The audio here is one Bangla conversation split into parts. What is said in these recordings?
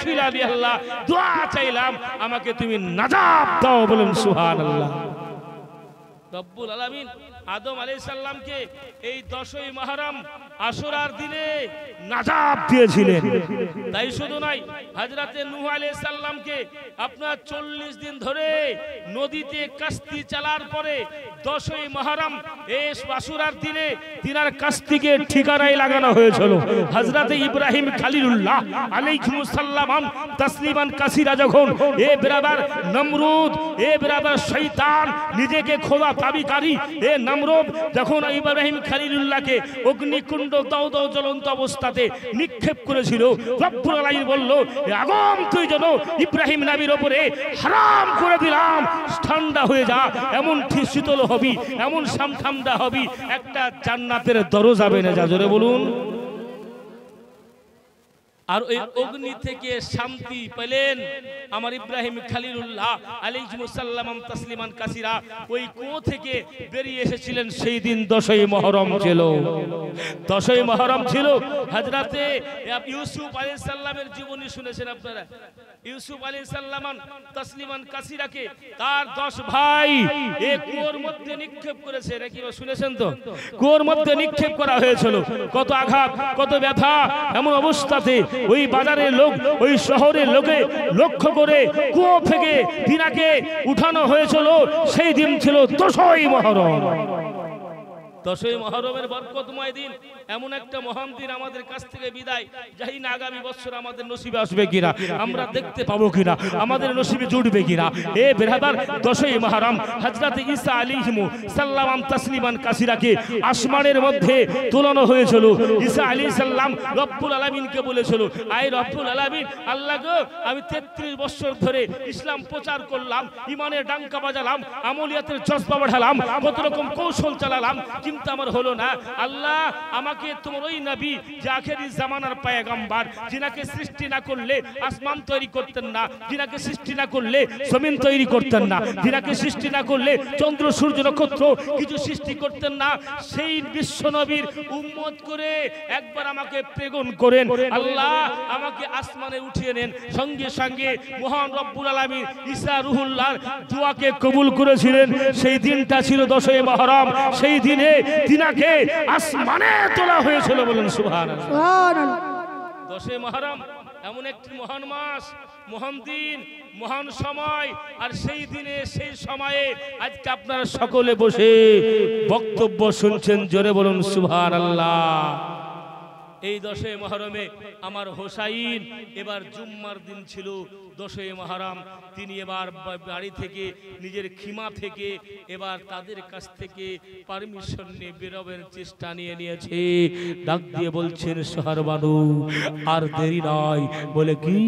ওসিলা আমি আল্লাহ দোয়া চাইলাম আমাকে তুমি নাজাত দাও, বলুন সুবহানাল্লাহ। রব্বুল আলামিন আদম আলাইহিস সালামকে এই 10ই মুহররম আশুরার দিনে নাজাত দিয়েছিলেন। তাই শুধু নয়, হযরতে নূহ আলাইহিস সালামকে আপনার 40 দিন ধরে নদীতে কাস্তি চালার পরে 10ই মুহররম এই আশুরার দিনে তিনার কাস্তিকে ঠিকানায় লাগানো হয়েছিল। হযরতে ইব্রাহিম খলিলুল্লাহ আলাইহিস সালাম তাসলিমান কাসীরা যখন এ বরাবর নমরুদ এ বরাবর শয়তান নিজেকে খোদা দাবিকারী এ নমরুদ যখন ইব্রাহিম খলিলুল্লাহকে অগ্নিকুণ্ড দাও দাও জ্বলন্ত অবস্থাতে নিক্ষেপ করেছিল, রব্বুল আলামিন বলল আগুন তুই যেন ইব্রাহিম নবীর উপরে হারাম করে দিলাম, ঠান্ডা হয়ে যা, এমন ঠিক শীতল হবি, এমন ঠান্ডা হবি, একটা জান্নাতের দরজা বেনে যা, জোরে বলুন। আর ওই অগ্নি থেকে শান্তি পেলেন আমার ইব্রাহিম খলিলুল্লাহ আলাইহিস সালাম তাসলিমান কাসীরা। ওই কুয়ো থেকে বেরিয়ে এসেছিলেন সেই দিন 10ই মুহররম ছিল। 10ই মুহররম ছিল। হযরতে ইউসুফ আলাইহিস সালামের জীবনী শুনেছেন আপনারা। ইউসুফ আলাইহিস সালাম তাসলিমান কাসীরাকে তার 10 ভাই এই কুয়োর মধ্যে নিক্ষেপ করেছে, নাকি শুনেছেন তো? কুয়োর মধ্যে নিক্ষেপ করা হয়েছিল। কত আঘাত, কত ব্যথা, এমন অবস্থাতে ওই বাজারের লোক, ওই শহরের লোকে লক্ষ্য করে কুয়ো থেকে তিনাকে উঠানো হয়েছিল। সেই দিন ছিল 10ই মুহররম। 10ই মুহররমের বরকতময় দিন, এমন একটা মহান দিন আমাদের কাছ থেকে বিদায়। জানি না আগামী বছর আমাদের নসিবে আসবে কিনা, আমরা দেখতে পাবো কিনা, আমাদের নসিবে জুটবে কিনা। এ বেরাদার 10ই মুহররম হযরত ঈসা আলাইহিস সালাম তাসলিমান কাসীরাকে আসমানের মধ্যে তোলানো হয়েছিল। ঈসা আলাইহিস সালাম রব্বুল আলামিনকে বলেছিল, আয় রব্বুল আলামিন, আল্লাহ গো, আমি 33 বছর ধরে ইসলাম প্রচার করলাম, ঈমানের ডাঙ্কা বাজালাম, আমলিয়াতের জজবা বাড়ালাম, কত রকম কৌশল চালালাম, কিন্তু আমার হলো না। আল্লাহ, আমাকে তোমার ওই নবী যে আখেরি জামানার পয়গম্বর, যিনাকে সৃষ্টি না করলে আসমান তৈরি করতেন না, যিনাকে সৃষ্টি না করলে জমিন তৈরি করতেন না, যিনাকে সৃষ্টি না করলে চন্দ্র সূর্য নক্ষত্র কিছু সৃষ্টি করতেন না, সেই বিশ্ব নবীর উম্মত করে একবার আমাকে প্রেরণ করেন। আল্লাহ, আমাকে আসমানে উঠিয়ে নেন। সঙ্গে সঙ্গে মহান রব্বুল আলামিন ঈসা রুহুল্লাহর দোয়াকে কবুল করেছিলেন। সেই দিনটা ছিল 10ই মুহররম। সেই দিনে তিনাকে আসমানে তোলা হয়েছিল, বলেন সুবহানাল্লাহ। 10ই মুহররম এমন একটি মহান মাস, মহান দিন, মহান সময়। আর সেই দিনে সেই সময়ে আজকে আপনারা সকলে বসে বক্তব্য শুনছেন, জোরে বলুন সুবহানাল্লাহ। এই 10ই মুহররমে আমার হোসাইন, এবার জুম্মার দিন ছিল 10ই মুহররম, তিনি এবার বাড়ি থেকে নিজের খিমা থেকে এবার তাদের কাছ থেকে পারমিশন নিয়ে বেরোবের চেষ্টা নিয়েছে। ডাক দিয়ে বলছেন, শহরবানু আর দেরি নয়, বলে কি,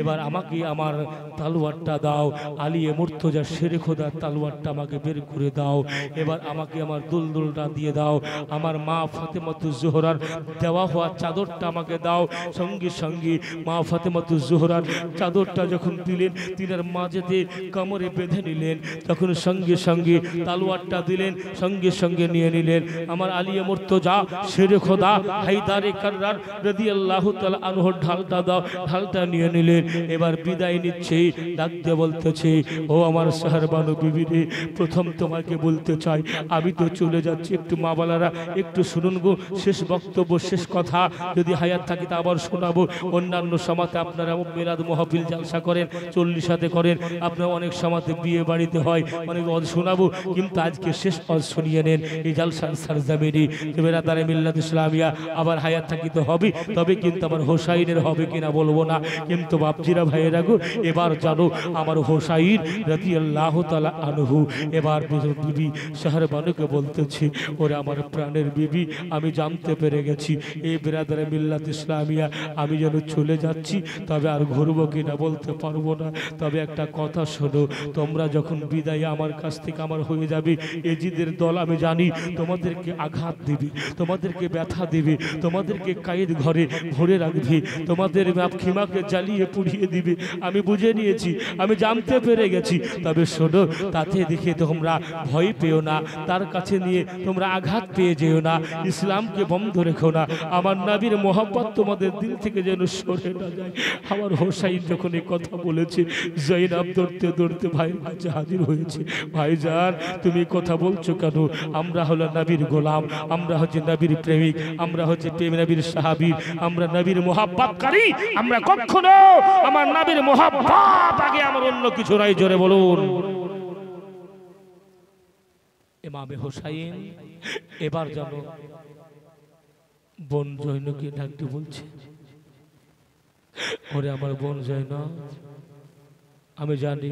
এবার আমাকে আমার তালোয়ারটা দাও, আলিয়ে মুর্তজা শেরে খোদার তালোয়ারটা আমাকে বের করে দাও, এবার আমাকে আমার দুলদুলটা দিয়ে দাও, আমার মা ফাতেমাতুজ জোহরার দেওয়া হওয়া চাদরটা আমাকে দাও। সঙ্গে সঙ্গে মা ফাতেমাতুজ জোহরার চাদরটা যখন দিলেন, তিনার মাঝেতে কোমরে বেঁধে নিলেন, তখন সঙ্গে সঙ্গে তালোয়ারটা দিলেন, সঙ্গে সঙ্গে নিয়ে নিলেন আমার আলিয়ে মুর্তজা শেরে খোদা হায়দারে কাররার রাদিয়াল্লাহু তাআলা আনহুর ঢালটা দাও, ঢালটা নিয়ে নিলেন। এবার বিদায় নিচ্ছে, ডাক দিয়ে বলতেছে, ও আমার শহরবানু বিবি রে, প্রথম তোমাকে বলতে চাই, আমি তো চলে যাচ্ছি, একটু মা বালারা একটু শুনুন গো, শেষ বক্তব্য, শেষ কথা, যদি হায়াত থাকি তা আবার শোনাবো। অন্যান্য সমাজে আপনারা মিলাদ মাহফিল জালসা করেন, 40 করেন, আপনারা অনেক সমাজে বিয়ে বাড়িতে হয়, অনেক শোনাবো, কিন্তু আজকে শেষ পদ শুনিয়ে নেন এই জালসার সরজমিনে। বেরাদারে মিল্লাত ইসলামিয়া আবার হায়াত থাকিতে হবে, তবে কিন্তু আমার হোসাইনের হবে কিনা বলবো না, কিন্তু বাপজিরা ভাইয়েরা গো, এবার জানো আমার হোসাইন রাদিয়াল্লাহু তাআলা আনহু এবার বিবি শহরবানুকে বলতেছে, ওরে আমার প্রাণের বিবি, আমি জানতে পেরে গেছি এই বেরাদারে মিল্লাত ইসলামিয়া আমি যেন চলে যাচ্ছি, তবে আর ঘুরবো কিনা বলতে পারবো না, তবে একটা কথা শোনো, তোমরা যখন বিদায় আমার কাছ থেকে আমার হয়ে যাবে, এজিদের দল আমি জানি তোমাদেরকে আঘাত দেবে, তোমাদেরকে ব্যথা দেবে, তোমাদেরকে কায়েদ ঘরে ভরে রাখবে, তোমাদের খিমাকে জ্বালিয়ে পুড়িয়ে দিবে, আমি বুঝে নিয়েছি, আমি জানতে পেরে গেছি, তবে শোনো, তাতে দেখে তোমরা ভয় পেও না, তার কাছে নিয়ে তোমরা আঘাত পেয়ে যেও না, ইসলামকে বন্ধ রেখো না, আমার নবীর মোহাব্বত তোমাদের দিল থেকে যেন সরে না যায়। আমার হোসাইন যখন এই কথা বলেছে, জয়নাব দৌড়তে দৌড়তে ভাইয়ের কাছে হাজির হয়েছে। ভাইজান, তুমি কথা বলছো কেন? আমরা হলো নবীর গোলাম, আমরা হচ্ছে নবীর প্রেমিক, আমরা হচ্ছে প্রেম নবীর সাহাবী, আমরা নবীর মোহাব্বতকারী। আমরা কখনো আমার নবীর মোহাব্বত আগে আমার অন্য কিছু নাই। জোরে বলুন। ইমামে হোসাইন এবার যেন বোন জৈনকে ডাকতে বলছে, ওরে আমার বোন জৈনব, আমি জানি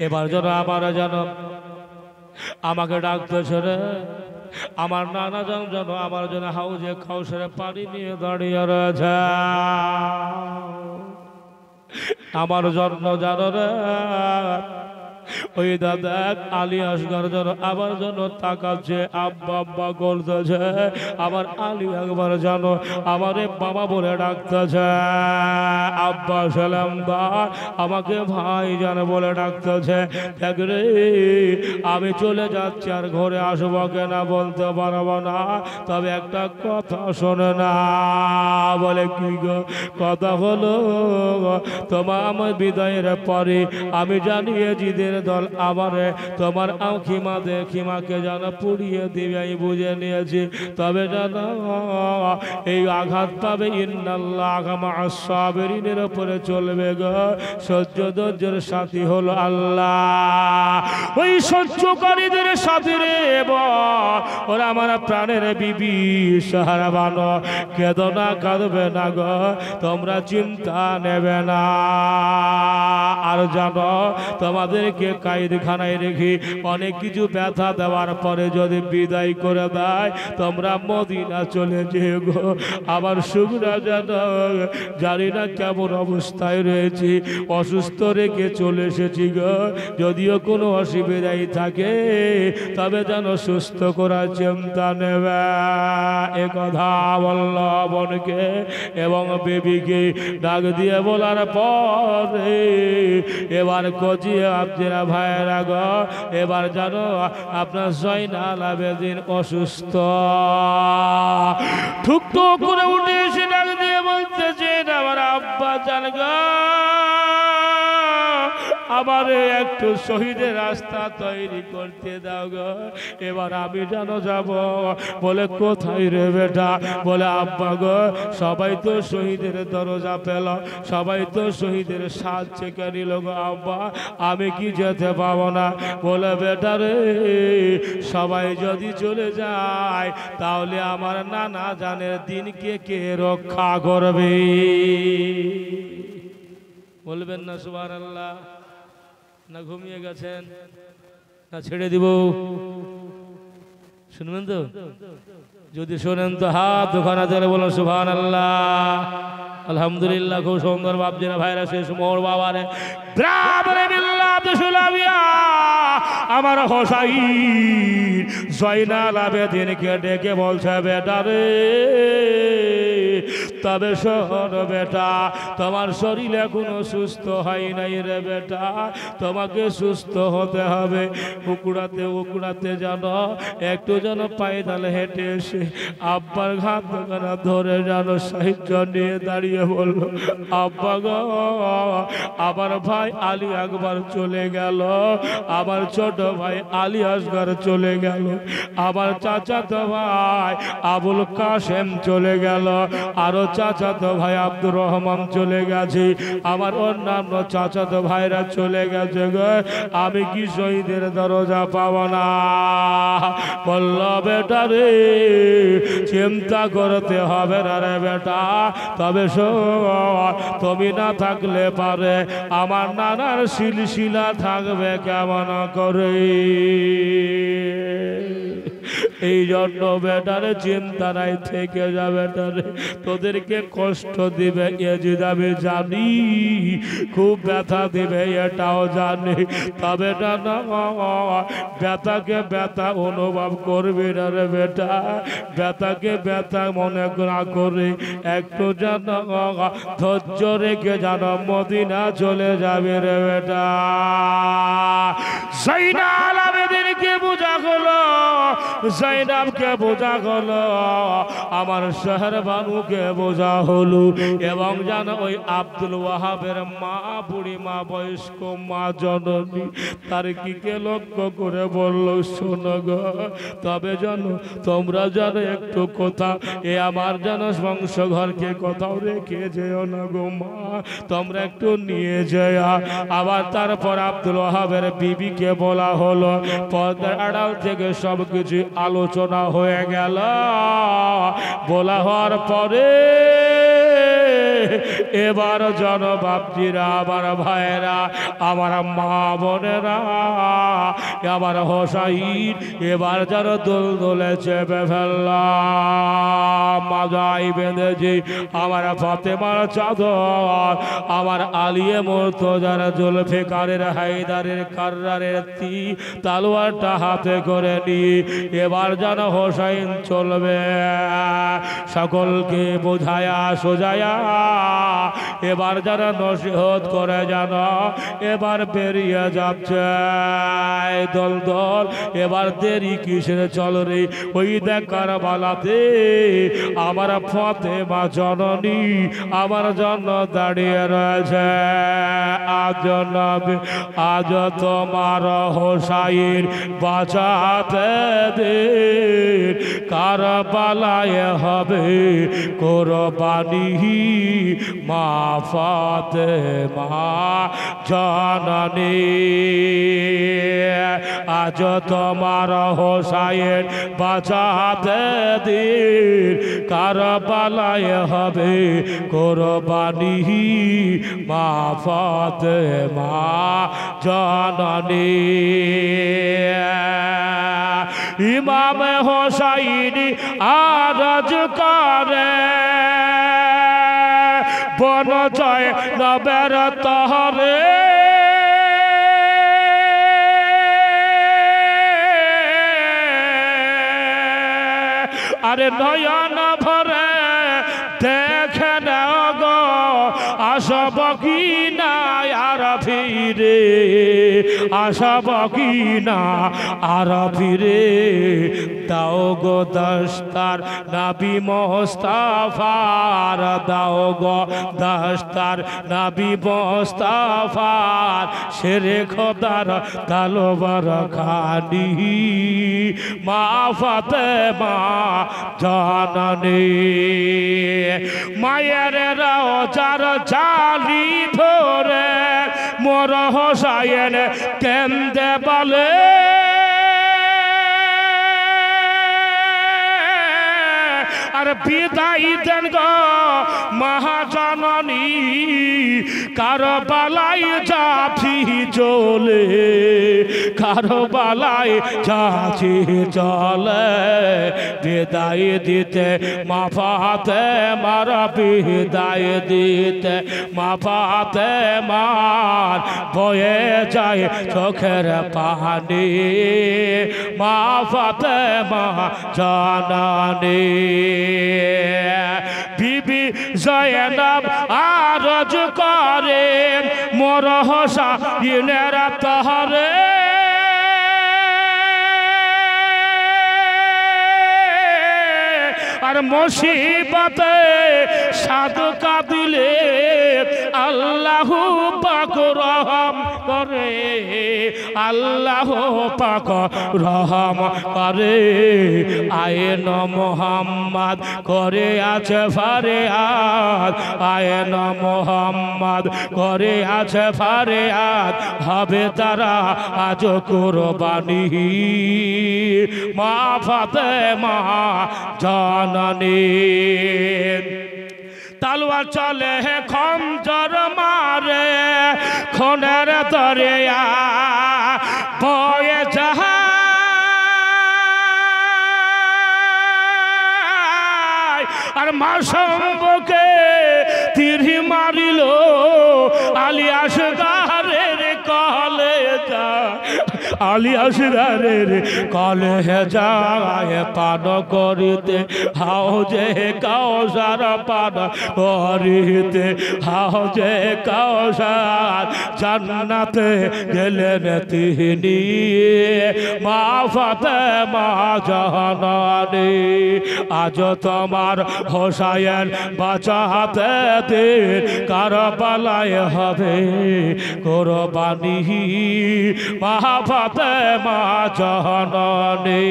এবার যেন আমাকে ডাকতেছে রে। আমার নানা যেন আমার জন্য হাউজে কাউসারে পানি নিয়ে দাঁড়িয়ে রয়েছে। আমার জন্য জানো রে ওই দাদা আলী আসগর যেন আমার জন্য তাকাচ্ছে, আব্বা আব্বা করতেছে। আমার আলী একবার জানো আমারে বাবা বলে ডাকতেছে, আব্বা সালামদার আমাকে ভাই জান বলে ডাকতেছে। দেখ রে, আমি চলে যাচ্ছি, আর ঘরে আসবো কেনা বলতে পারবো না, তবে একটা কথা শোনে না। বলে কি গো? কথা হলো তোমার আমার বিদায়ের পরে আমি জানিয়ে জিদের দল আমারে তোমার খিমাকে যেন পুড়িয়ে দিবে, আমি বুঝে নিয়েছি। তবে জানো এই আঘাত পাবে ইন্নাল্লাহ মা'আস সাবিরিনের উপরে চলবে গো। সহ্য ধৈর্যের সাথী হলো আল্লাহ, ওই সহ্যকারীদের সাথী রে। ওরা আমার প্রাণের বিবি সাহারা বানো, কেঁদো না, কাঁদবে না গো, তোমরা চিন্তা নেবে না। আর জানো তোমাদেরকে কায়দখানায় রেখে অনেক কিছু ব্যথা দেওয়ার পরে যদি বিদায় করে দেয়, তোমরা মদিনা চলে যেও গো। আবার শুকনা জানি না কেমন অবস্থায় রয়েছি, অসুস্থ রেখে চলে এসেছি গো। যদিও কোনো অসুবিধাই থাকে তবে যেন সুস্থ করার চিন্তা নেবে। এ কথা বলল বোনকে এবং বেবিকে ডাক দিয়ে বলার পরে এবার কচিয়ে আপনারা ভাইয়েরা গো, এবার জানো আপনার জয়নাল আবেদিন অসুস্থ। ঠুক ঠুক করে উঠে এসে ডাক দিয়ে বলতেছে, আমার আব্বা জান গো, আমার একটু শহীদের রাস্তা তৈরি করতে দাও গো, এবার আমি জানো যাব। বলে কোথায় রে বেটা? বলে আব্বা গো, সবাই তো শহীদের দরজা পেল, সবাই তো শহীদের সাজ চেকে নিল গো আব্বা, আমি কি যেতে পাবো না? বলে বেটা রে, সবাই যদি চলে যায় তাহলে আমার নানা জানের দিনকে কে রক্ষা করবে? বলবেন না সুবহানাল্লাহ? না ঘুমিয়ে গেছেন? না ছেড়ে দিব? শুনবেন তো? যদি শোনেন তো হাত দুখানা ধরে বলো সুবহানাল্লাহ। আলহামদুলিল্লাহ, খুব সুন্দর বাপজিরা ভাইরা শেষ মোর বাবারে ব্রাভরে বিল্লাহ সুলাবিয়া আমার হোসাইন জয়নাল আবেদিনকে ডেকে বলছে, বেটা রে, তবে শোনো বেটা, তোমার শরীর এখনো সুস্থ হয় নাই রে বেটা, তোমাকে সুস্থ হতে হবে। উকুড়াতে উকুড়াতে জানো একটু যেন পায়দাল হেঁটে এসে আব্বার ঘাত ধরে জানো সাহায্য নিয়ে দাঁড়িয়ে বলল, আব্বা গো, আমার ভাই আলী আকবর চলে গেল, আমার ছোট ভাই আলী আসগর চলে গেল, আমার চাচাতো ভাই আবুল কাসেম চলে গেল, আরো চাচাতো ভাই আব্দুর রহমান চলে গেছে, আমার অন্যান্য চাচাতো ভাইরা চলে গেছে গো, আমি কি শহীদের দরজা পাব না? বলল, বেটা রে, চিন্তা করতে হবে না রে বেটা, তবে তুমি না থাকলে পারে আমার নানার সিলসিলা থাকবে কেমন করে? এই জন্য বেটারে চিন্তা নাই থেকে যা, বেটারে তোদেরকে কষ্ট দিবে এ যে আমি জানি, খুব ব্যথা দিবে এটাও জানি, তবে না ব্যথাকে ব্যথা অনুভব করবি না রে বেটা, ব্যথাকে ব্যথা মনে না করে একটু যেন ধৈর্য রেখে যেন মদিনা চলে যাবে রে বেটা। জয়নাল আবেদিন বাহাদুরকে বোঝা হলো, জয়নাবকে বোঝা হলো, আমার শহর বানুকে বোঝা হলো। এবং জানো ওই আব্দুল ওয়াহাবের মা, বুড়ি মা, বয়স্ক মা জননী তার কিকে লক্ষ্য করে বলল, শোনো গো, তবে জানো তোমরা জানো একটু কথা, এ আমার জানো বংশ ঘরকে কোথাও রেখে যেও না গো মা, তোমরা একটু নিয়ে যায়। আবার তারপর আব্দুল ওয়াহাবের বিবিকে বলা হলো, পর্দার আড়াল থেকে সবকিছু আলোচনা হয়ে গেল। বলা হওয়ার পরে এবার জনবাবজিরা, আমার ভাইয়েরা, আমার মা বোনেরা, আমার হোসাইন এবার যেন দোল দোলে চেপে ফেললাম, মাজাই বেঁধেছি আমার ফাতেমার চাদর, আমার আলিয়ে মুর্তজার জুলফিকারের হায়দারের কার্রারের তালোয়ারটা হাতে করে নিয়ে এবার যেন হোসাইন চলবে, সকলকে বোঝায়া সোজায়া এবার যারা নসিহত করে জানো এবার বেরিয়ে যাচ্ছে দল দল। এবার দেরি কিসের, চল রে, ওই দেখার বালাতে আমার ফাতেমা জননী আমার জন্য দাঁড়িয়ে রয়েছে। আজ নবী আজ তোমার হোসাইন বাঁচাতে দে, কারবালায় হবে কোরবানি মা ফাতেমা জননী। আজ তোমার হোসাইন বাঁচাতে দিন, কারবালায় হবে কোরবানি মা ফাতেমা জননী। ইমাম হোসাইন আরজ করে বন জয় নবের তহরে, আরে নয়ন ভরে দেখে নাও গো, আসব কি না আর ফিরে, আসব কি না আর ফিরে, দাও গো দস্তার নবী মুস্তাফার, দাও গো দস্তার নবী মুস্তাফার, শেরে খোদার তলোয়ার খানি মা ফাতেমা জননী। মায়ের রওজার জালি ধরে মোর হোসাইন কেন্দে বলে, আর বিদায় দেন গো মহাজননী, কারবালায় যাচ্ছি চলে, কারবালায় যাচ্ছি চলে, বিদায় দিতে মা ফাতেমার, বিদায় দিতে মা ফাতেমার বয়ে যায় চোখের পানি মা ফাতেমা জননী। বিবি জয়নব আরজ করে মোর হোসাইনের তহরে, আর মুসিবতে সাদকা দিলে আল্লাহ পাক রহম করে, আল্লাহ পাক রহম করে। আয়েন মোহাম্মদ করে আছে ফারিয়াদ, আয়েন মোহাম্মদ করে আছে ফারিয়াদ, হবে তারা আজ কুরবানি মা ফাতেমা জননী। তলোয়ার চলে খঞ্জর মারে খুনের দরিয়া বয়ে যায়, আর মাসম্বকে তীর মারিল আলী আসগারের কলেজা, আলী আসগারের কলে যায় পান করিতে হাউজে কাউসার পান করিতে হাউজে কাউসার জান্নাতে গেলেন তিনি মা ফাতেমা জাহানানী আজ তোমার হোসাইন বাঁচাতে দিন কারবালায় হবে কুরবানি মা ফাতেমা জাহানানী।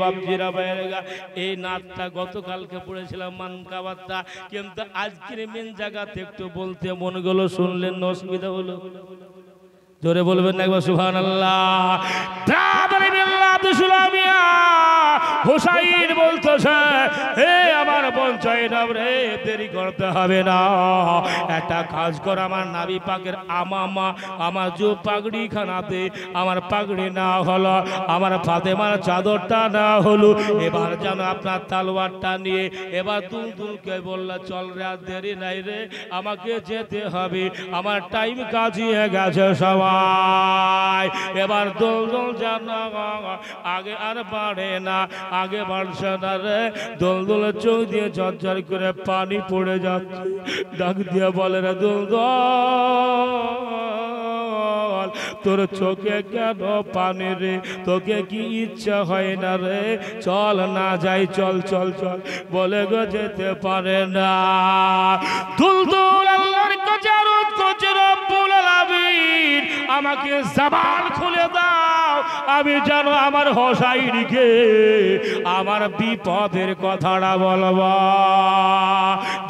বাপজিরা ভাইরা এই নাচটা গতকালকে পড়েছিলাম মানকাবাতটা, কিন্তু আজকের মেন জায়গাতে একটু বলতে মন গেল, শুনলেন না অসুবিধা হলো? জোরে বলবেন না একবার সুবহানাল্লাহ। হুসাইন বলতেছে হে আমার পঞ্চায়েত রে, দেরি করতে হবে না, একটা কাজ কর, আমার নাবি পাকের আমামা আমার যে পাগড়ি খানাতে আমার পাগড়ি না হলো, আমার ফাতেমার চাদরটা না হলো, এবার যেন আপনার তালোয়ারটা নিয়ে এবার দুলদুলকে বললা চল রে, আর দেরি নাই রে, আমাকে যেতে হবে, আমার টাইম কাজিয়ে গেছে সবাই। এবার দুলদুল যেন আগে আর বাড়ে না, আগে বাড়ছে না রে, দুলদুলের চোখ দিয়ে ঝরঝর করে পানি পড়ে যাচ্ছে। ডাক দিয়ে বলে রে দুলদুল, তোর চোখে কেন পানি রে, তোকে কি ইচ্ছা হয় না রে, চল না যাই, চল চল চল, বলে গো যেতে পারে না। দুলদুল আল্লাহর কাছে আরজ করছে রব্বুল আলামিন আমাকে জবান খুলে দাও, আমি জানো আমার হোসাইনকে আমার বিপদের কথাটা বলবা।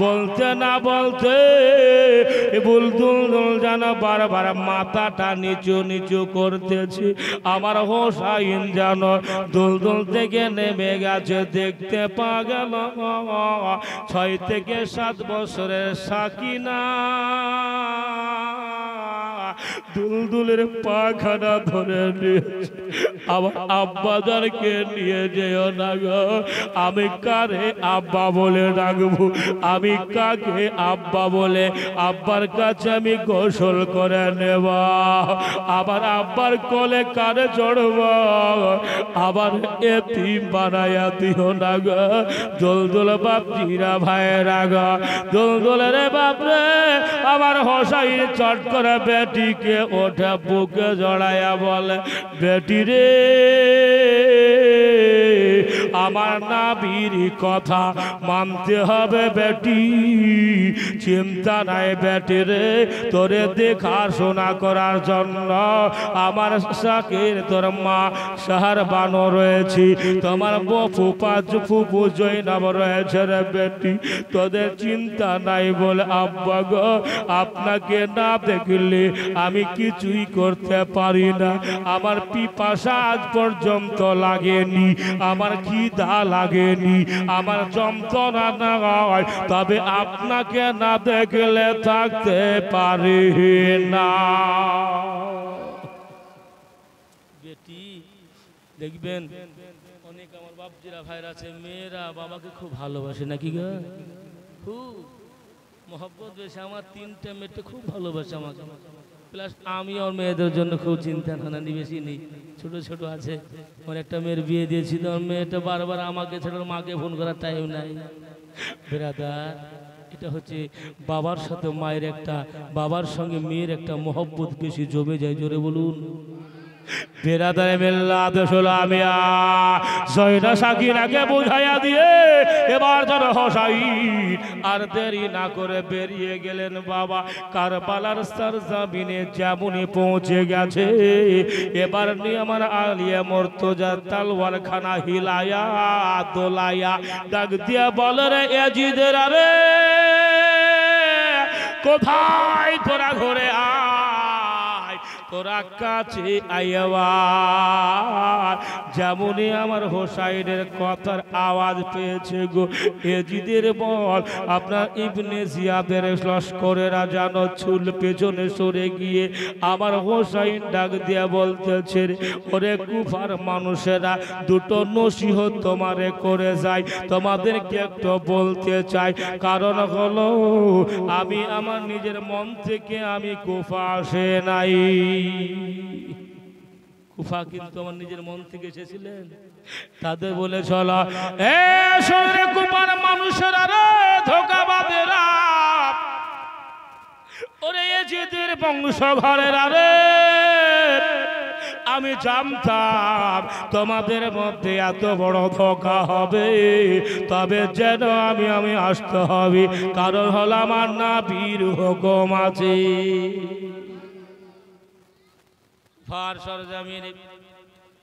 বলতে না বলতে বুলদুল যেন বারবার মাথাটা নিচু নিচু করতেছে, আমার হোসাইন যেন দুলদুল থেকে নেমে গেছে। দেখতে পা গেল 6 থেকে 7 বছরের সাকিনা দুলদুলের পাখানা ধরে নিয়েছে। আমার আব্বাদারকে নিয়ে যেও না গো, আমি কারে আব্বা বলে ডাকবো, আমি কাকে আব্বা বলে আব্বার কাছে আমি গোসল করে নেব, আবার আব্বার কোলে কারে চড়ব, আবার এতিম বানায়া দিও না গো। দুলদুল বাপজিরা ভাইরা গো, দুলদুলের বাপরে আমার হোসাইন চট করে বেটিকে ওঠে বুকে জড়াইয়া বলে, বেটি রে আমার নাবির কথা মানতে হবে বেটি, চিন্তা নাই বেটি রে, তোরে দেখাশোনা করার জন্য আমার শাকির তোর মা শাহরবানো রয়েছে, তোমার ফুফা ফুফু জৈনব রয়েছে রে বেটি, তোদের চিন্তা নাই বলে আব্বা গো আপনাকে না দেখলে আমি কিছুই করতে পারি না, আমার পিপাসা আজ পর্যন্ত লাগেনি, আমার খিদা লাগেনি, আমার যন্ত্রণা না হয়, তবে আপনাকে না দেখলে থাকতে পারি না। বেটি দেখবেন অনেক আমার বাপজিরা ভাইরা আছে, মেয়েরা বাবাকে খুব ভালোবাসে নাকি গো, খুব মোহব্বত বেশি। আমার 3টে মেয়েটা খুব ভালোবাসে আমাকে, প্লাস আমি আর মেয়েদের জন্য খুব চিন্তা ভাবনা বেশি নেই, ছোট ছোট আছে। আমার একটা মেয়ের বিয়ে দিয়েছি, তো মেয়েটা বারবার আমাকে ছেড়ে মাকে ফোন করার টাইম নাই। ব্রাদার, এটা হচ্ছে বাবার সাথে মায়ের একটা, বাবার সঙ্গে মেয়ের একটা মোহব্বত বেশি জমে যায়, জোরে বলুন। বেরাদারে মিল্লাত সুলামিয়া জয়না সাকিনাকে বুঝাইয়া দিয়ে এবার যেন হোসাইন আর দেরি না করে বেরিয়ে গেলেন। বাবা কারবালার সরজমিনে যেমনই পৌঁছে গেছে, এবার নিয়ে আমার আলিয়া মুর্তজা তলোয়ার খানা হিলায়া দোলায়া ডাক দিয়া বলে রে ইয়াজিদের রে, কোথায় তোরা ঘরে আয়, তোরা কাছে আইয়ার। যেমনই আমার হোসাইনের কথার আওয়াজ পেয়েছে গো এজিদের বল, আপনার ইবনে জিয়াদের লস্করেরা যেন চুল পেছনে সরে গিয়ে আমার হোসাইন ডাক দিয়া বলতেছে, ওরে কুফার মানুষেরা, দুটো নসিহত তোমারে করে যায়, তোমাদেরকে একটু বলতে চাই। কারণ হলো আমি আমার নিজের মন থেকে আমি কুফা আসে নাই, ফুফা কিন্তু আমার নিজের মন থেকে এসেছিলেন। তাদের বলে চলা এ শরীরে কুমার মানুষের আরে ধোকাবাদেরা, ওরে এজিদের বংশ ঘরের আরে, আমি জানতাম তোমাদের মধ্যে এত বড় ধোঁকা হবে, তবে যেন আমি আসতে হবে, কারণ হলো আমার নবীর হুকুম আছে। ফার সরজমিন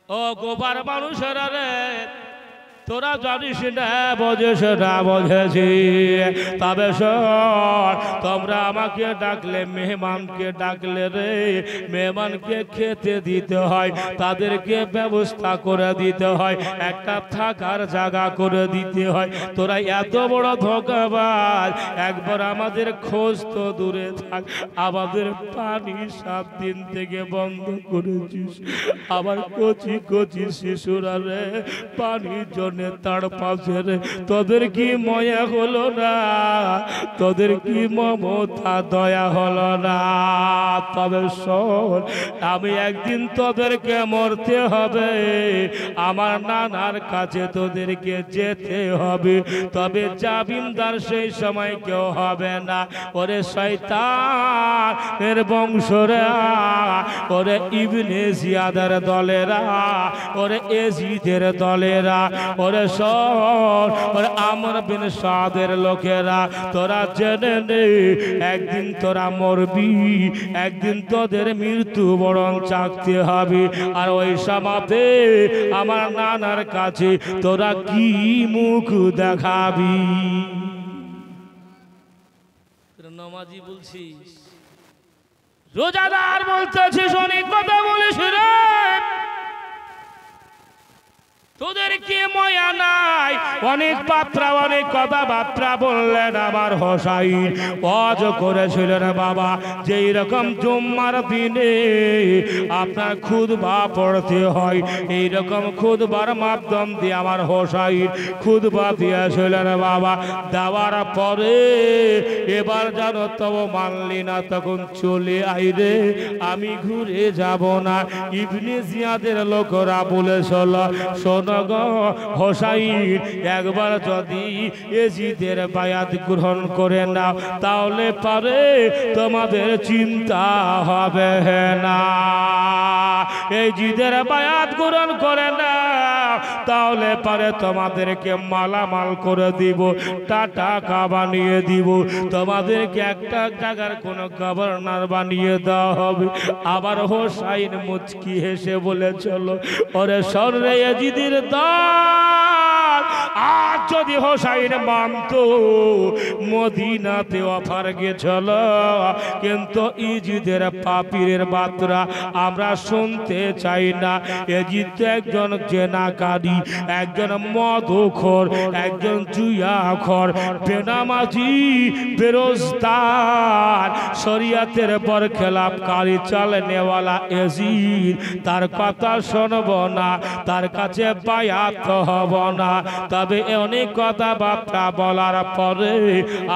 ও গোবার মানুষেরা রে, তোরা জানিস না বোঝিস না বোঝেছি, তবে শোন তোমরা আমাকে ডাকলে মেহমানকে ডাকলে রে, মেহমানকে খেতে দিতে হয়, তাদেরকে ব্যবস্থা করে দিতে হয়, একটা থাকার জায়গা করে দিতে হয়। তোরা এত বড় ধোঁকাবাজ, একবার আমাদের খোঁজ তো দূরে থাক, আমাদের পানি 7 দিন থেকে বন্ধ করেছিস। আবার কচি কচি শিশুরা রে পানির জন্য তার পাশে রে, তোদের কি ময়া হলো না? তোদের কি মমতা দয়া হলো না? তবে শোন, আমি একদিন তোদেরকে মরতে হবে, আমার নানার কাছে তোদেরকে যেতে হবে, তবে জামিনদার সেই সময় কেউ হবে না। ওরে শয়তান এর বংশরা, ওরে ইবনে জিয়াদের দলেরা, ওরে এজিদের দলেরা, ওরে শোন ওরে আমর বিন সাদের লোকেরা, তোরা জেনে নে একদিন তোরা মরবি, একদিন তোদের মৃত্যু বরণ চাকতে হবে। আর ওই সমাতে আমার নানার কাছে তোরা কি মুখ দেখাবি? নামাজি বলছিস, রোজাদার বলতেছিস, অনেক কথা বলিস রে, তোদের কি ময়া নাই? অনেক বাত্রা অনেক কথাবার্তা বললেন আমার হোসাইন। ওয়াজ করেছিলেন বাবা, যেই রকম জুম্মার দিনে আপনার খুতবা পড়তে হয়, এই রকম খুতবার মাধ্যম দিয়ে আমার হোসাইন খুতবা দিয়েছিলেন বাবা। দেওয়ার পরে এবার জানো তব মানলি না, তখন চলে আইরে, আমি ঘুরে যাব না। ইবনে জিয়াদের লোকরা বলেছিল, শোন হোসাইন, একবার যদি এজিদের বায়াত গ্রহণ করে নাও, তাহলে পারে তোমাদের চিন্তা হবে না। এজিদের বায়াত গ্রহণ করে নাও, তাহলে পারে তোমাদেরকে মালামাল করে দিব, টাকা বানিয়ে দিব, তোমাদেরকে একটা জায়গার কোন গভর্নর বানিয়ে দেওয়া হবে। আবার হোসাইন মুচকি হেসে বলে চলো, ওরে সরে এজিদের আর যদি হোসাইন মানত, মদিনাতে অফার গেছিল, কিন্তু ইজিদের পাপীরের বাতরা আমরা শুনতে চাই না। এজিদ একজন জেনাকারী, একজন মদখোর, একজন জুয়াখোর, বেনামাজি, বেরোজগার, শরিয়াতের বরখেলাপকারী চালনেওয়ালা এজিদ, তার কথা শুনব না, তার কাছে বায়াত হব না। তবে অনেক কথাবার্তা বলার পরে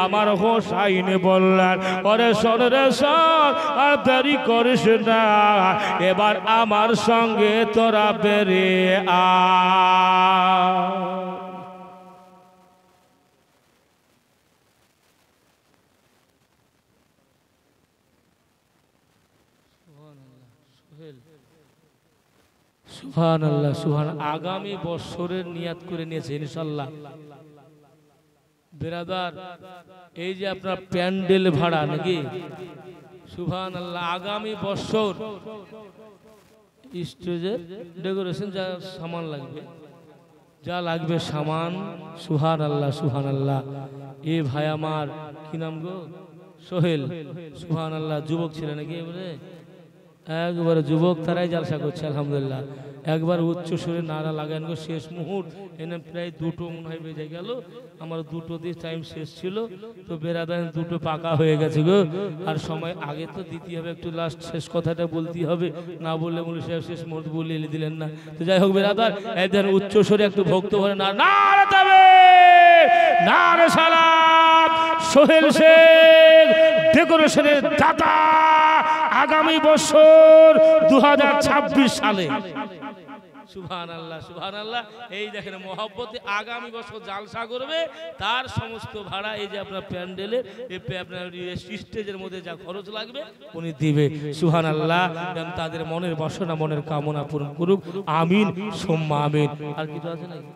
আমার হোসাইন বললেন, ওরে শোন রে শোন, আর দেরি করিস না, এবার আমার সঙ্গে তোরা বেরিয়ে আয়। সুবহানাল্লাহ সুবহান। আগামী বছরের নিয়াত করে নিয়েছে ইনশাআল্লাহ। বেরাদার, এই যে আপনার প্যান্ডেল ভাড়া নাকি, সুবহানাল্লাহ, আগামী বছর স্টেজের ডেকোরেশন যা সামান লাগবে, যা লাগবে সামান, সুবহানাল্লাহ সুবহানাল্লাহ। এ ভাই আমার কি নাম গো? সোহেল, সুবহানাল্লাহ। যুবক ছিলেন নাকি? এবারে একবারে যুবক, তারাই জালসা করছে আলহামদুলিল্লাহ। একবার উচ্চ সুরে নারা লাগান গো, শেষ মুহূর্ত এনে প্রায় 2টো মনে হয় বেজে গেল, আমার 2টো দিয়ে টাইম শেষ ছিল, তো বেরাদান 2টো পাকা হয়ে গেছে গো। আর সময় আগে তো দিতে হবে, একটু লাস্ট শেষ কথাটা বলতে হবে, না বললে মূল সাহেব শেষ মুহূর্ত বলিয়ে দিলেন না। তো যাই হোক বেরাদার, একদিন উচ্চ সুরে একটু ভক্ত ভরে না নারে সালাম, সোহেল শেখ ডেকোরেশনের দাতা, আগামী আগামী বছর 2026 সালে সুবহানাল্লাহ সুবহানাল্লাহ এই দেখেন মহব্বতে আগামী বছর জালসা করবে, তার সমস্ত ভাড়া এই যে আপনার প্যান্ডেলে আপনার স্টেজের মধ্যে যা খরচ লাগবে উনি দিবে। সুবহানাল্লাহ, তাদের মনের বাসনা মনের কামনা পূরণ করুক, আমিন সুম্মা আমিন। আর কিছু আছে নাকি?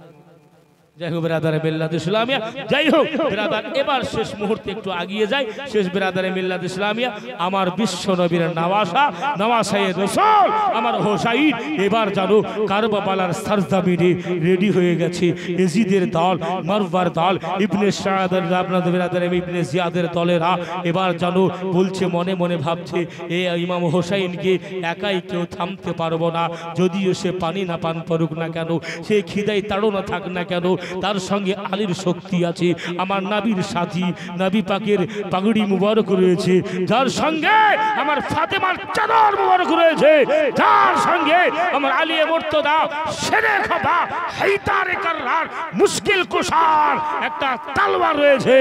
যাই হোক বেরাদারে মিল্লাত ইসলামিয়া, যাই হোক বেরাদার, এবার শেষ মুহূর্তে একটু আগিয়ে যায়। শেষ বেরাদারে মিল্লাত ইসলামিয়া, আমার বিশ্ব নবীর নওয়াসা নওয়াসায়ে রাসূল আমার হোসাইন এবার জানো কারবালার সরজমিনে রেডি হয়ে গেছে। ইয়াজিদের দল, মারওয়ার দল, ইবনে সাদ আপনাদের বেরাদারে ইবনে জিয়াদের দলেরা এবার জানো বলছে, মনে মনে ভাবছে এই ইমাম হোসাইনকে একাই কেউ থামতে পারবো না, যদিও সে পানি না পান করুক না কেন, সে খিদায় তাড়না থাক না কেন, তার সঙ্গে আলীর শক্তি আছে, আমার নবীর সাথী নবী পাকের পাগড়ি মুবারক রয়েছে, যার সঙ্গে আমার ফাতেমার চাদর মুবারক রয়েছে, যার সঙ্গে আমার আলী মুর্তদা শেরে খফা হাইতারে কাররার মুশকিল কুশার একটা তলোয়ার রয়েছে।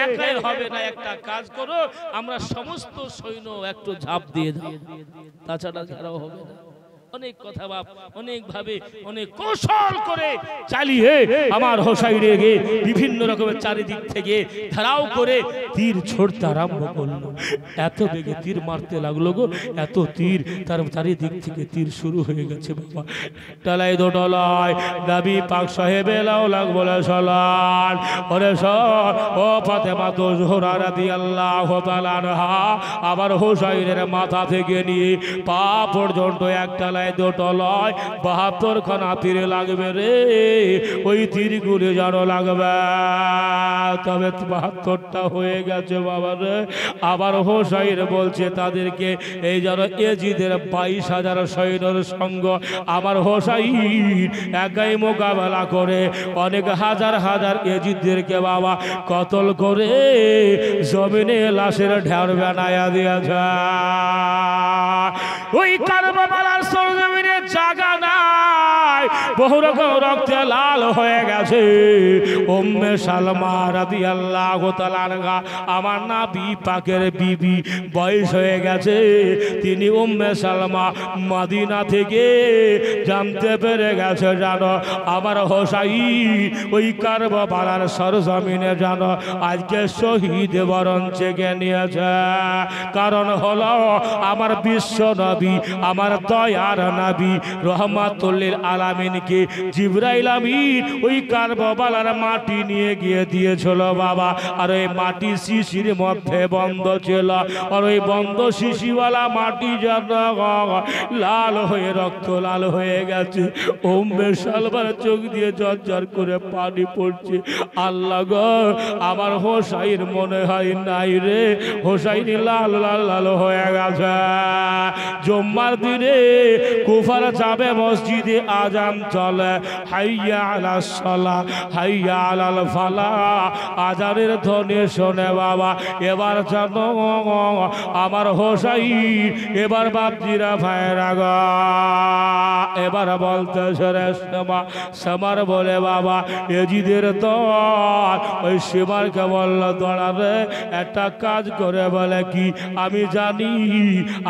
একাই হবে না, একটা কাজ করো, আমরা সমস্ত সৈন্য একটু ঝাঁপ দিয়ে দাও, তাছাড়া ছাড়াও হবে না। অনেক কথা বাপ অনেক ভাবে অনেক কৌশল করে চালিয়ে আমার হোসাইনকে বিভিন্ন রকমের চারিদিক থেকে ধারাও করে তীর ছড়তে আরম্ভ করলো। এত বেগে তীর মারতে লাগলো গো, এত তীর, তার চারিদিক থেকে তীর শুরু হয়ে গেছে বাবা। ডালাই দো ডলায় নবী পাক সাহেব এলাও লাগবো সালাত ওরে সর ও ফাতেমা তো জোহরা রাদিয়াল্লাহু তাআলা আনহা আবার হোসাইনের মাথা থেকে নিয়ে পা পর্যন্ত একটা 72 খানা তীর লাগবে রে, ওই তীরগুলি যেন লাগবে। তবে 72টা হয়ে গেছে বাবা রে। আবার হোসাইন বলছে তাদেরকে, এই যেন ইয়াজিদের 22,000 সৈন্যের সঙ্গ আমার হোসাইন একাই মোকাবেলা করে অনেক হাজার হাজার ইয়াজিদদেরকে বাবা কতল করে জমিনে লাশের ঢের বানায়া দিয়েছে। ওই কারবালার সরজমিনে জায়গা নাই, বহু রকম রক্তে লাল হয়ে গেছে। উম্মে সালমা রাদিয়াল্লাহু তাআলা আনহা আমার নবী পাকের বিবি, বয়স হয়ে গেছে। তিনি উম্মে সালমা মদিনা থেকে জানতে পেরে গেছে জানো আমার হোসাইন ওই কারবালার সরজমিনে জানো আজকে শহীদ বরণ চেকে নিয়েছে। কারণ হলো আমার বিশ্ব নবী, আমার দয়ার নবী রহমাতুল আলামিনকে জিবরাইল আমিন ওই কারবালার মাটি নিয়ে গিয়ে দিয়েছিল বাবা। আর ওই মাটি শিশির মধ্যে বন্ধ ছিল, আর ওই বন্ধ শিশিওয়ালা মাটি যেন লাল হয়ে রক্ত লাল হয়ে গেছে। উম্মে সালমার চোখ দিয়ে ঝরঝর করে পানি পড়ছে। আল্লাহ গো, আমার হোসাইন মনে হয় নাই রে, হোসাইন লাল লাল লাল হয়ে গেছে। জুম্মার দিনে কুফার যাবে মসজিদে আজান চলে, হাইয়া আলাস সালাহ হাইয়া আলাল ফালাহ, আজানের ধ্বনি শোনে বাবা। এবার জানো আমার হোসাইন, এবার বাপজিরা ভাইরা গো, এবার বলতেছে রে শ্যামা, শ্যামার বলে বাবা ইয়াজিদের দল ওই শ্যামারকে বলল দৌড়াবে, একটা কাজ করে বলে কি, আমি জানি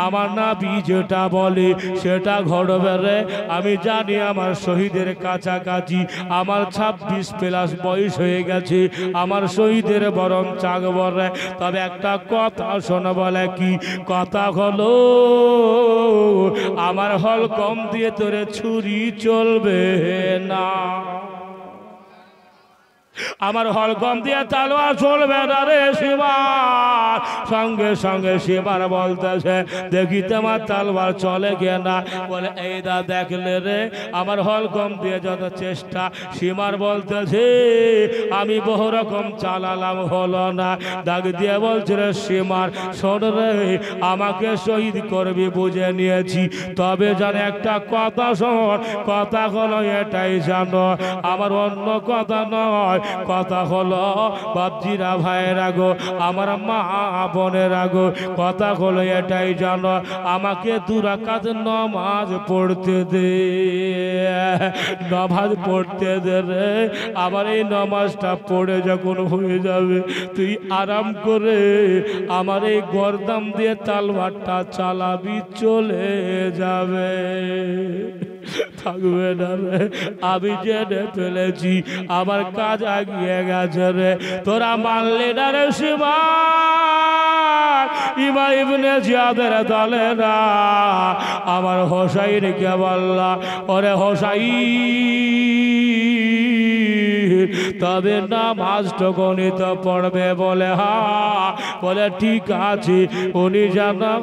আমার নবী যেটা বলে সেটা ঘটবে রে। আমি জানি আমার শহীদের কাছাকাছি আমার 26+ বয়স হয়ে গেছে, আমার শহীদের বরং চাকব রে। তবে একটা কথা শোনো, বলে কি কথা হলো, আমার হল কম দিয়ে তোরে ছুরি চলবে না, আমার হলকম দিয়ে তালোয়ার চলবে না রে সীমার। সঙ্গে সঙ্গে সীমার বলতেছে, দেখি তোমার তালোয়ার চলে গে না। বলে এই দা দেখলে রে আমার হলকম দিয়ে যত চেষ্টা। সীমার বলতেছে আমি বহু রকম চালালাম, হলো না। দাগ দিয়ে বলছে রে সীমার, শোন রে আমাকে শহীদ করবি বুঝে নিয়েছি, তবে জানে একটা কথা শোন, কথা হলো এটাই জানো, আমার অন্য কথা নয়, কথা হলো বাপজিরা ভাইয়েরা গো, আমার মা বোনেরা গো, কথা হলো এটাই জানো, আমাকে 2 রাকাত নামাজ পড়তে দে, নামাজ পড়তে দে রে। আবার এই নামাজটা পড়ে যখন হয়ে যাবে তুই আরাম করে আমার এই গর্দাম দিয়ে তালবারটা চালাবি, চলে যাবে, থাকবে না রে। আমি জেনে ফেলেছি আমার কাজ আগিয়ে গেছে রে, তোরা মানলে না রে ইমাম ইবনে জিয়াদের দলেরা আমার হোসাইনকে বললা, ওরে হোসাইন তবে নামাজটা গণিত পড়বে বলে, বলে ঠিক আছে, উনি জানো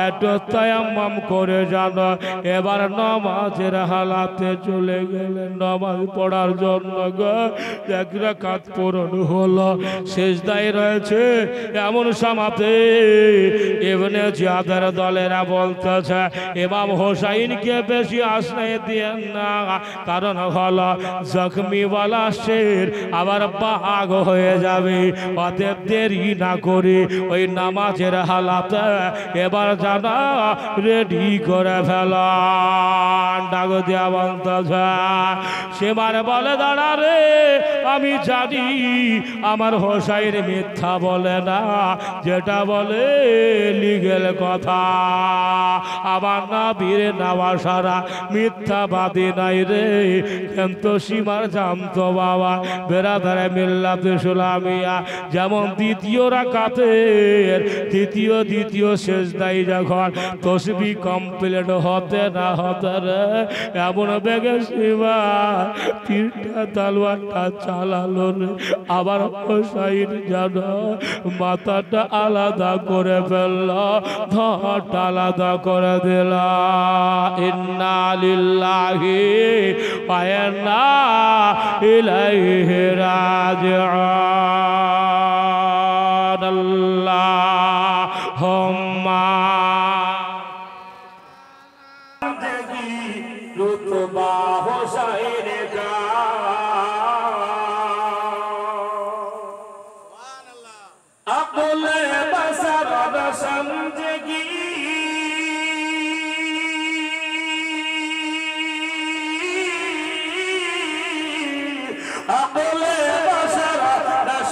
একটু তায়াম্মাম করে জানো। এবার নামাজের হালাতে চলে গেলেন নামাজ পড়ার জন্য গো। 1 রাকাত পূরণ হলো, সেজদায় রয়েছে, এমন সময়তে ইবনে জিয়াদের দলেরা বলতেছে ইমাম হোসাইনকে বেশি আশ্রয় দিয়েন না, কারণ হলো জখমি ওয়ালা শের আবার বাঘ হয়ে যাবে, অতএব দেরি না করে ওই নামাজের হালাতে এবার জানা রেডি করে ফেলা। ডাক দিয়া বলতেছে সেবার বলে, দাঁড়া রে, আমি জানি আমার হোসাইন মিথ্যা বলে না, যেটা বলে লিগেল কথা, আমার নবীর নেওয়া সারা মিথ্যাবাদী নাই রে। কিন্তু সীমার জানতো বাবা বেরাদারে মিল্লাতে ইসলামিয়া, যেমন দ্বিতীয় রাকাতের দ্বিতীয় সেজদায় যখন তসবিহ কমপ্লিট হতে না হতে রে, এমন বেগে সীমা 3টা তালওয়ারটা চালালো রে। আবার হোসাইন জানো মাথাটা আলাদা করে ফেলল, ধরটা আলাদা করে দিল। ইন্না লিল্লাহি ওয়া ইন্না ইলাইহি রাজিউন। আল্লাহুম্মা রুতবা হোসাইন কা अकुले बसर समझगी, अकुले बसर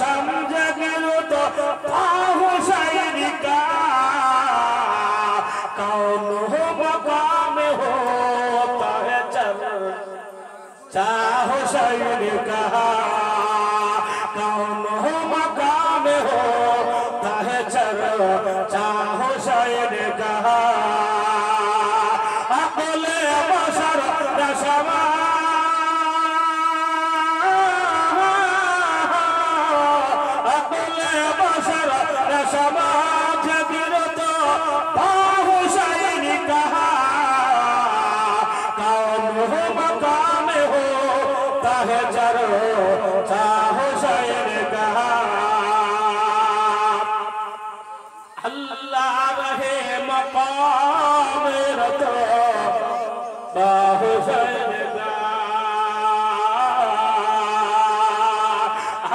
समझगी तो हुसैन का कौन हो मकाम होता है चल चाह हुसैन का, कौन हो मकाम होता है चल चाह हुसैन का। अकुले बसर रसमा अकुले बसर रसमा जगिर तो हुसैन का, कौन हो मकाम होता है चल चाह हुसैन का। अल्लाह रहे मकाम रतो हुसैन का,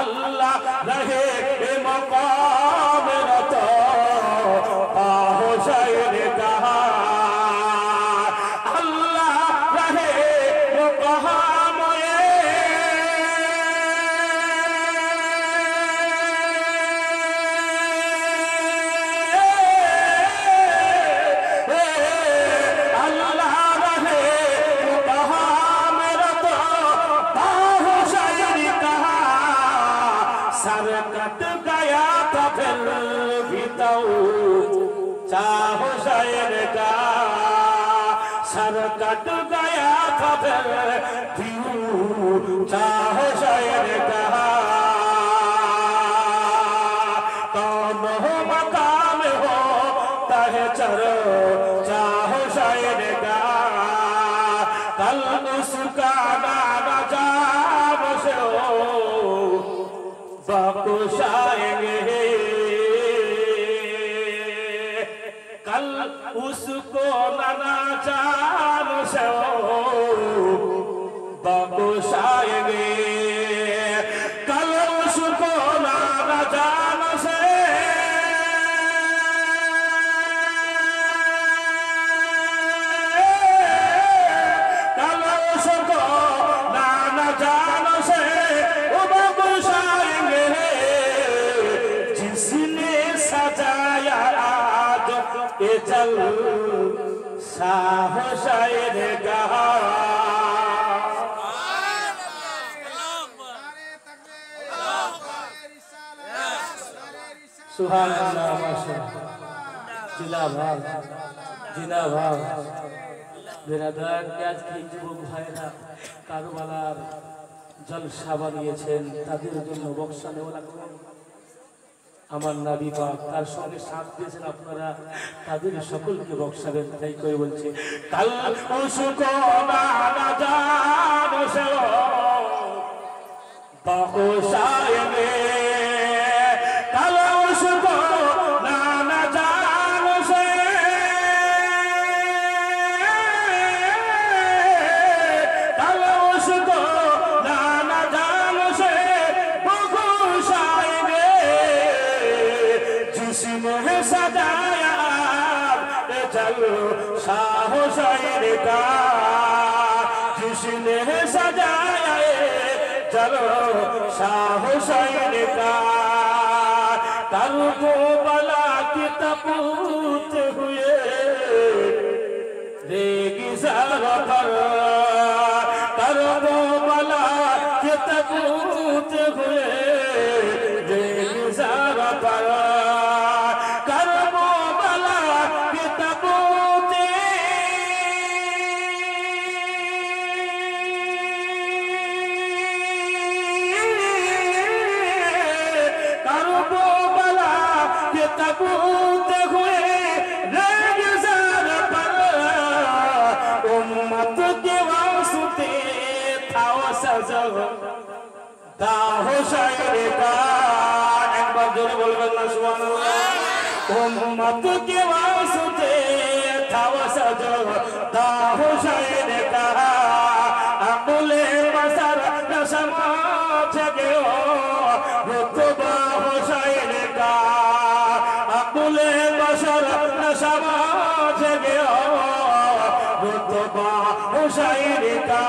अल्लाह रहे मकाम रतो हुसैन का, अल्लाह रहे मकाम सर कट गया था फिर भी तो चाह हुसैन का, सर कट गया था फिर भी चाह हुसैन का। कौन हो मकाम होता है चलो चाह हुसैन का, कल उसका नाना जाम से हो बकुशाएंगे, कल उसको नाना जान से बकुशाएंगे। এ চল শাহ শায়ের গা সুবহানাল্লাহ মাশাআল্লাহ জিন্দাবাদ জিন্দাবাদ বিরাদার কাজ কি যুবক ভাইরা কারবালার জলসা বানিয়েছেন তাদের জন্য বক্সা নেওয়া লাগবে আমার নবী পাক তার সঙ্গে সাথ দিয়েছেন আপনারা তাদের সকলকে বক্সাবেন তাই করে বলছে কাল উসকো না জানো সে বক্সায়েবে কাল উসকো না জানো সে কাল উসকো না জানো সে বক্সায়েবে जिसने सजाया चलो शाह शायर का जिसने सजाया चलो शाह शायर का कल को बला की तपूत हुए रेगी सर पर कल को बला की तपूत हुए रेगी सर पर दाहो शायर का एक बार जोरे बोलबेन ना सुबहानाल्लाह उम्मत के वास्ते था वो सजो दाहो शायर का अकुले बसर न समाज गयो रुतबा हो शायर का अकुले बसर न समाज गयो रुतबा हो शायर का